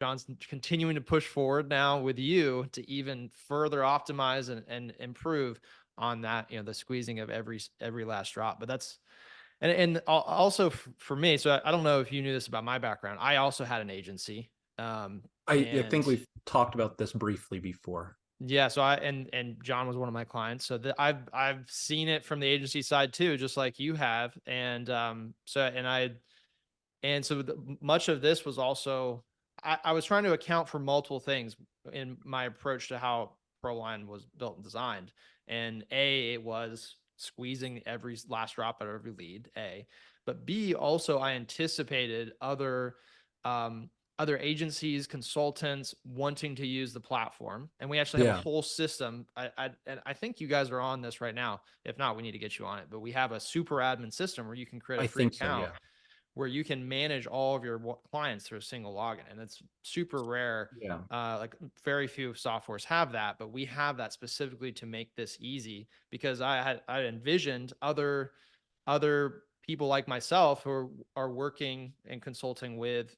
John's continuing to push forward now with you to even further optimize and improve on that, the squeezing of every last drop. But that's, and also for me, so I don't know if you knew this about my background. I also had an agency. I And think we've talked about this briefly before. yeah, so and John was one of my clients. So I've seen it from the agency side too, just like you have. And so much of this was also, I was trying to account for multiple things in my approach to how ProLine was built and designed. And it was squeezing every last drop out of every lead, but B, also I anticipated um, other agencies, consultants wanting to use the platform. And we actually have a Yeah, whole system. And I think you guys are on this right now. If not, we need to get you on it. But we have a super admin system where you can create a I free think so. account Yeah. where you can manage all of your clients through a single login. And it's super rare. Yeah. Like very few softwares have that, but we have that specifically to make this easy because I envisioned other people like myself who are working and consulting with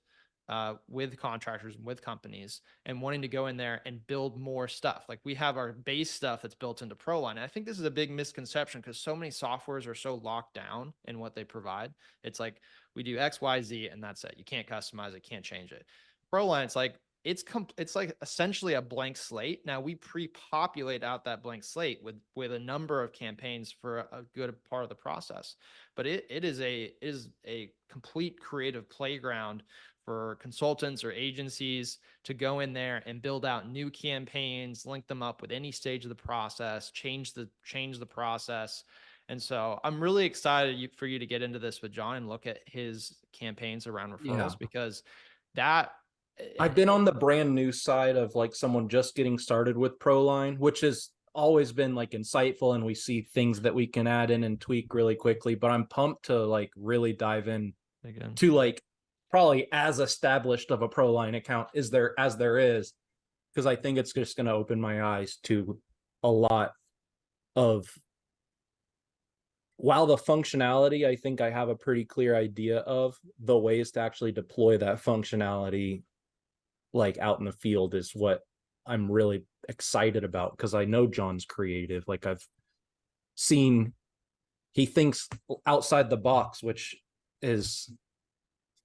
contractors and with companies and wanting to go in there and build more stuff. Like we have our base stuff that's built into ProLine. And I think this is a big misconception because so many softwares are so locked down in what they provide. It's like we do X, Y, Z, and that's it. You can't customize it, can't change it. ProLine, it's like it's like essentially a blank slate. Now we pre-populate out that blank slate with a number of campaigns for a good part of the process, but it is a complete creative playground for consultants or agencies to go in there and build out new campaigns, link them up with any stage of the process, change the process. And so I'm really excited for you to get into this with John and look at his campaigns around Yeah. referrals because that I've and been on the brand new side of like someone just getting started with ProLine, which has always been like insightful, and we see things that we can add in and tweak really quickly. But I'm pumped to like really dive in again, to like probably as established of a ProLine account there is, because I think it's just going to open my eyes to a lot of, while the functionality, I think I have a pretty clear idea of the ways to actually deploy that functionality like out in the field is what I'm really excited about, because I know John's creative. Like I've seen he thinks outside the box, which is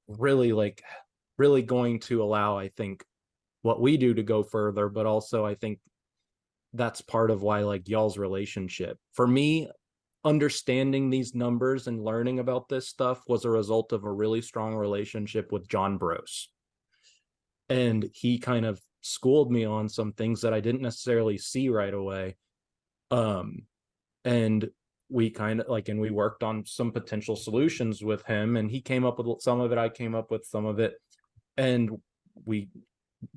really like really going to allow, I think, what we do to go further. But also I think that's part of why like y'all's relationship, for me, understanding these numbers and learning about this stuff was a result of a really strong relationship with John Bros. And he kind of schooled me on some things that I didn't necessarily see right away. Um, and we kind of like, and we worked on some potential solutions with him, and he came up with some of it. I came up with some of it, and we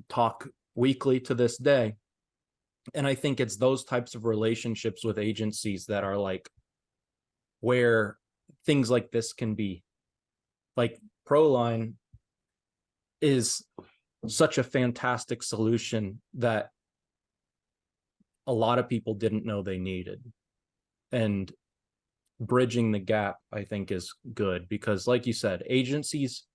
talk weekly to this day. And I think it's those types of relationships with agencies that are like where things like this can be. Like ProLine is such a fantastic solution that a lot of people didn't know they needed. And bridging the gap, I think, is good because, like you said, agencies,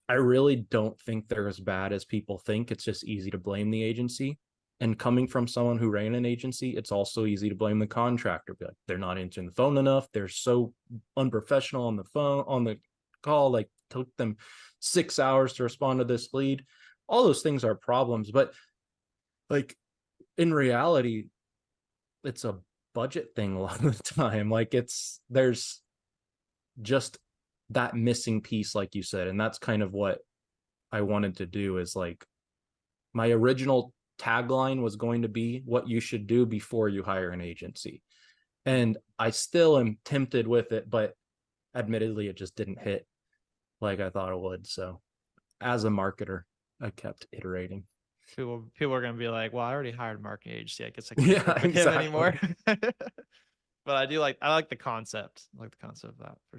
I really don't think they're as bad as people think. It's just easy to blame the agency. And coming from someone who ran an agency, it's also easy to blame the contractor. Be like, they're not answering the phone enough. They're so unprofessional on the phone, on the call. Like, took them 6 hours to respond to this lead. All those things are problems. But like in reality, it's a budget thing a lot of the time. Like there's just that missing piece, like you said. And that's kind of what I wanted to do, is like my original tagline was going to be what you should do before you hire an agency. And I still am tempted with it, but admittedly, it just didn't hit like I thought it would. So as a marketer, I kept iterating. people are going to be like, well, I already hired a marketing agency. I guess I can't Yeah, work with him exactly. anymore. But I like the concept. I like the concept of that for